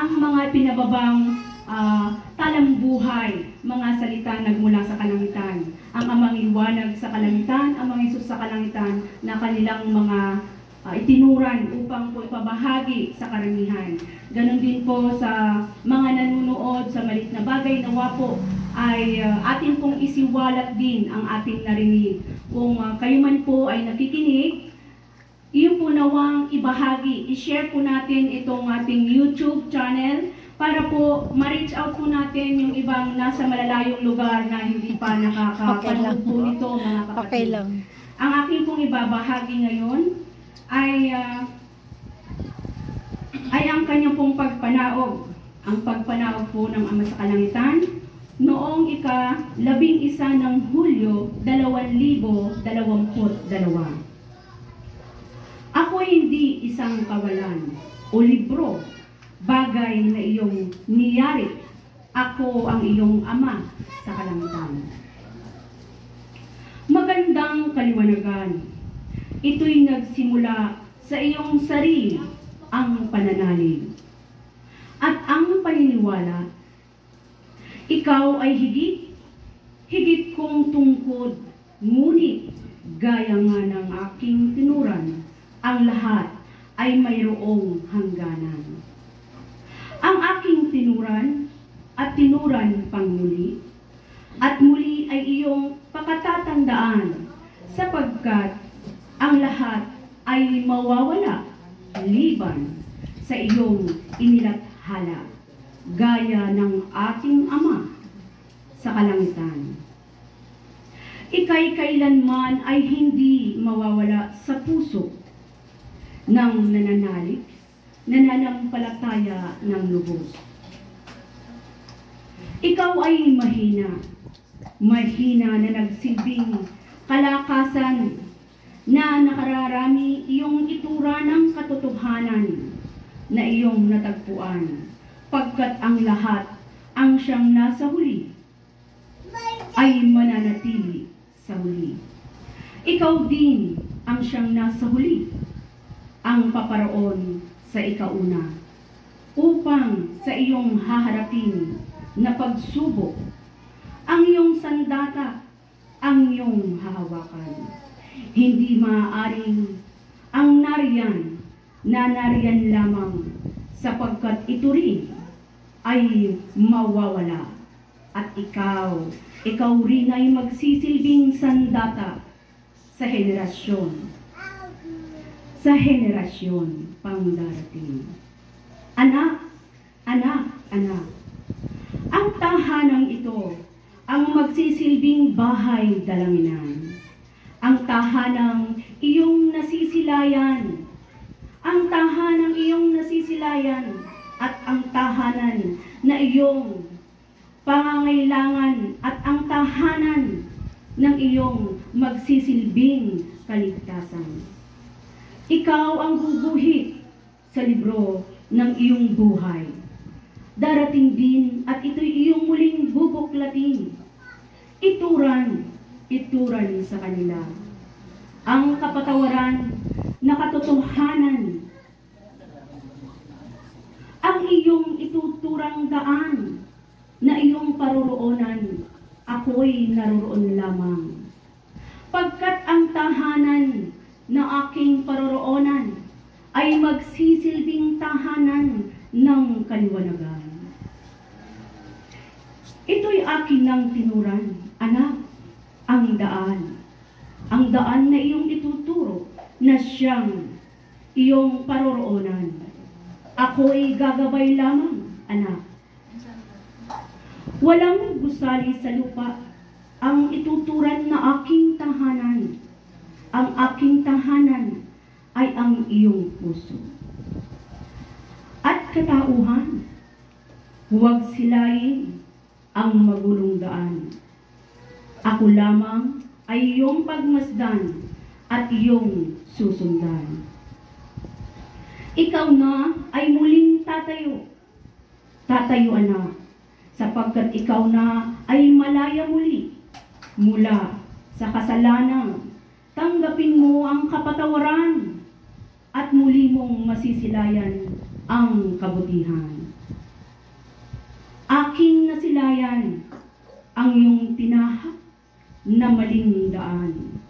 ang mga pinababang talambuhay, mga salita nagmula sa kalangitan. Ang amang liwanag sa kalangitan, ang mga Isus sa kalangitan na kanilang mga itinuran upang po ipabahagi sa karamihan. Ganon din po sa mga nanunood sa maliit na bagay, nawa po ay atin pong isiwalat din ang ating narinig. Kung kayo man po ay nakikinig, iyon po nawang ibahagi, i-share po natin itong ating YouTube channel para po ma-reach out po natin yung ibang nasa malalayong lugar na hindi pa nakakapanood po nito, mga kapatid. Okay lang. Ang aking pong ibabahagi ngayon ay ang kanyang pong pagpanaog. Ang pagpanaog po ng Ama sa Kalangitan noong ika-11 ng Hulyo 2022. Ako hindi isang kawalan o libro, bagay na iyong niyari. Ako ang iyong Ama sa Kalangitan. Magandang kaliwanagan. Ito'y nagsimula sa iyong sarili ang pananalig. At ang paniniwala, ikaw ay higit kong tungkod, ngunit gaya nga ng aking tinuran, ang lahat ay mayroong hangganan. Ang aking tinuran at tinuran pang muli, at muli ay iyong pakatatandaan, sapagkat ang lahat ay mawawala liban sa iyong inilathala, gaya ng ating Ama sa kalangitan. Ika'y kailanman ay hindi mawawala sa puso ng nananalig, nananampalataya ng lubos. Ikaw ay mahina na nagsilbing kalakasan na nakararami iyong itura ng katotohanan na iyong natagpuan, pagkat ang lahat ang siyang nasa huli ay mananatili sa huli. Ikaw din ang siyang nasa huli, ang paparoon sa ikauna, upang sa iyong haharapin na pagsubok, ang iyong sandata, ang iyong hahawakan. Hindi maaaring ang nariyan na nariyan lamang, sapagkat ito rin ay mawawala. At ikaw rin ay magsisilbing sandata sa henerasyon pang darating. Anak, ang tahanang ito ang magsisilbing bahay dalanginan. Ang tahanang iyong nasisilayan, at ang tahanan na iyong pangangailangan, at ang tahanan ng iyong magsisilbing kaligtasan. Ikaw ang guguhit sa libro ng iyong buhay. Darating din at ito'y iyong muling bubuklatin. Ituran sa kanila ang kapatawaran na katotohanan, ang iyong ituturang daan na iyong paroroonan. Ako'y naroroon lamang, pagkat ang tahanan na aking paroroonan ay magsisilbing tahanan ng kaliwanagan. Ito'y akin ng tinuran, anak, ang daan na iyong ituturo na siyang iyong paroroonan. Ako'y gagabay lamang, anak. Walang gusali sa lupa ang ituturan na aking tahanan. Ang aking tahanan ay ang iyong puso. At katauhan, huwag silayin ang magulong daan. Ako lamang ay iyong pagmasdan at iyong susundan. Ikaw na ay muling tatayo, anak, sapagkat ikaw na ay malaya muli mula sa kasalanan. Tanggapin mo ang kapatawaran at muli mong masisilayan ang kabutihan. Aking nasilayan ang iyong tinahak na maling daan.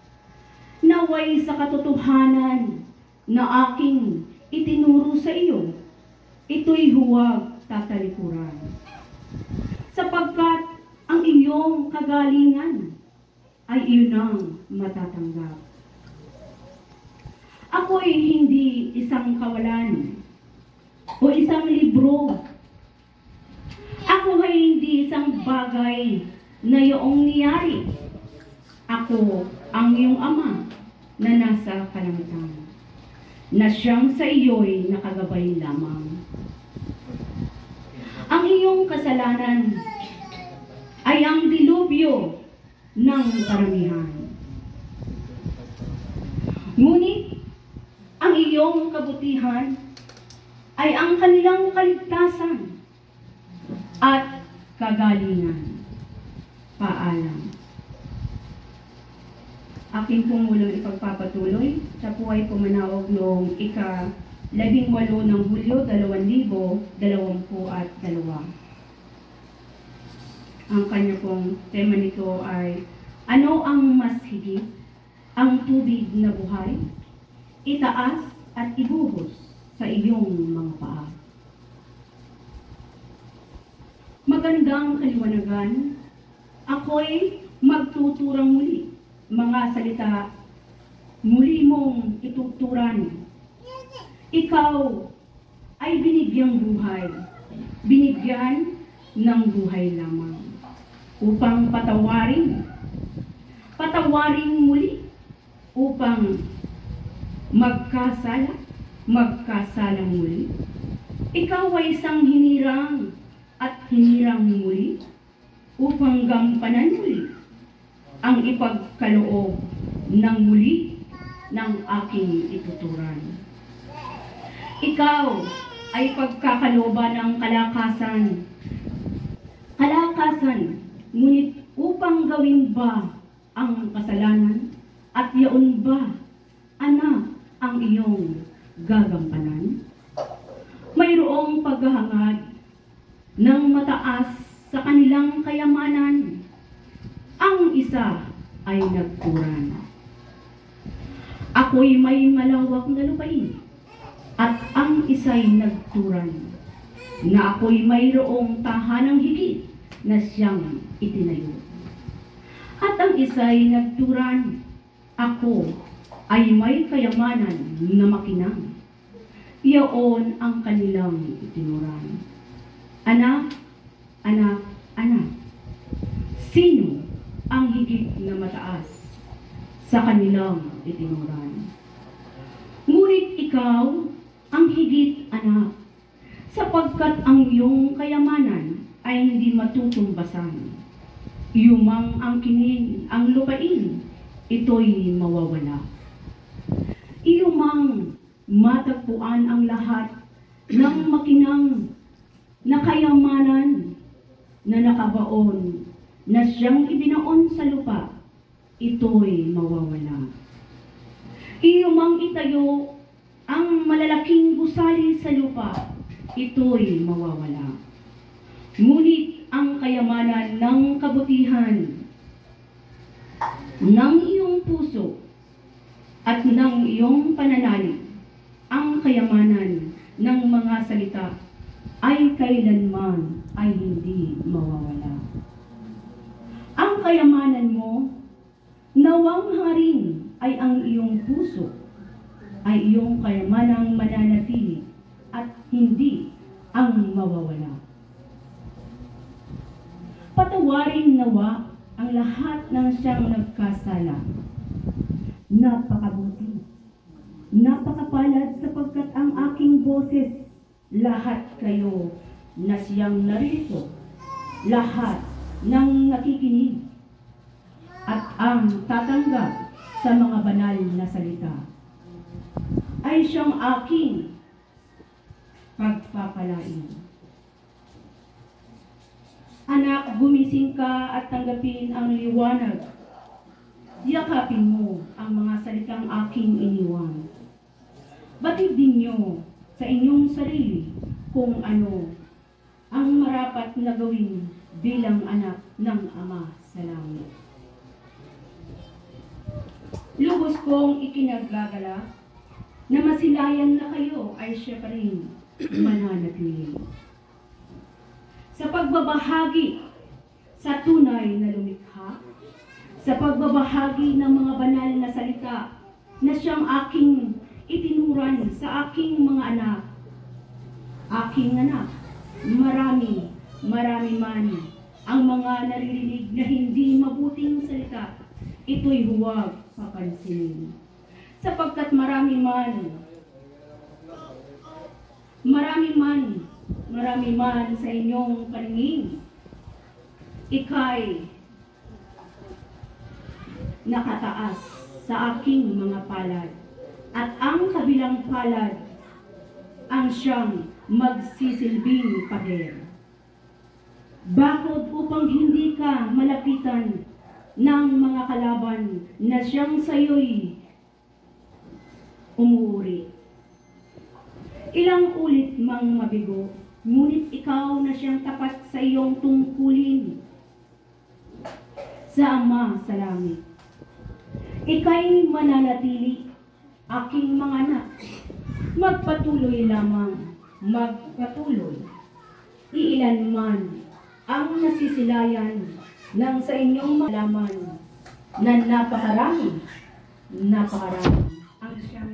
Naway sa katotohanan na aking itinuro sa iyo, ito'y huwag tatalikuran. Sapagkat ang iyong kagalingan ay iyon ang matatanggap. Ako'y hindi isang kawalan o isang libro. Ako ay hindi isang bagay na iyong niyari. Ako ang iyong ama na nasa kalangitan, na siyang sa iyo'y nakagabay lamang. Ang iyong kasalanan ay ang dilubyo ng karamihan. Ngunit ang iyong kabutihan ay ang kanilang kaligtasan at kagalingan. Paalam. Aking pong muling ipagpapatuloy sa buhay pumanawag noong ika-18 ng Hulyo 2022. Ang kanya pong tema nito ay, ano ang mas higit? Ang tubig na buhay? Itaas at ibuhos sa iyong mga paa. Magandang kaliwanagan, ako'y magtuturang muli. Mga salita, muli mong ituturan. Ikaw ay binigyang buhay, binigyan ng buhay lamang, upang patawarin muli, upang magkasalang muli. Ikaw ay isang hinirang at hinirang muli, upang gampanan muli ang ipagkaloob ng muli ng aking ituturan. Ikaw ay pagkakalooban ng kalakasan, ngunit upang gawin ba ang kasalanan at yaon ba, anak, ang iyong gagampanan? Mayroong paghahangad ng mataas sa kanilang kayamanan. Ang isa ay nagturan. Ako'y may malawak na lupain, at ang isa'y nagturan, na ako'y mayroong tahanang higit na siyang itinayo. At ang isa'y nagturan, ako ay may kayamanan na makinang. Iyaon ang kanilang itinuran. Anak, sino ang higit na mataas sa kanilang itinuran? Ngunit ikaw ang higit, anak, sapagkat ang iyong kayamanan ay hindi matutumbasan. Iyumang ang kinin, ang lupain, ito'y mawawala. Iyumang matagpuan ang lahat ng makinang na kayamanan na nakabaon, na siyang ibinaon sa lupa, ito'y mawawala. Iyumang itayo ang malalaking gusali sa lupa, ito'y mawawala. Ngunit ang kayamanan ng kabutihan ng iyong puso at ng iyong pananalig, ang kayamanan ng mga salita ay kailanman ay hindi mawawala. Ang kayamanan mo, nawang haring ay ang iyong puso, ay iyong kayamanang mananatili at hindi ang mawawala. Patawarin nawa ang lahat ng siyang nagkasala. Napakabuti, napakapalad sapagkat ang aking boses, lahat kayo na siyang narito, lahat ng nakikinig, at ang tatanggap sa mga banal na salita, ay siyang aking pagpapalain. Anak, gumising ka at tanggapin ang liwanag. Yakapin mo ang mga salitang aking iniwan. Batid ninyo sa inyong sarili kung ano ang marapat na gawin bilang anak ng Ama sa langit. Lubos kong ikinagagalak na masilayan na kayo ay siya pa rin mananatili. Sa pagbabahagi sa tunay na lumikha, sa pagbabahagi ng mga banal na salita na siyang aking itinuran sa aking mga anak. Aking anak, marami man ang mga naririnig na hindi mabuting salita, ito'y huwag papansinin. Sapagkat marami man sa inyong paningin, ika'y nakataas sa aking mga palad, at ang kabilang palad ang siyang magsisilbing pader. Bakod upang hindi ka malapitan ng mga kalaban na siyang sayo'y umuuri. Ilang ulit mang mabigo, ngunit ikaw na siyang tapat sa iyong tungkulin sa Ama sa langit. Ika'y mananatili, aking mga anak. Magpatuloy lamang, magpatuloy. Iilan man ang nasisilayan ng sa inyong malaman na napakarami ang siyang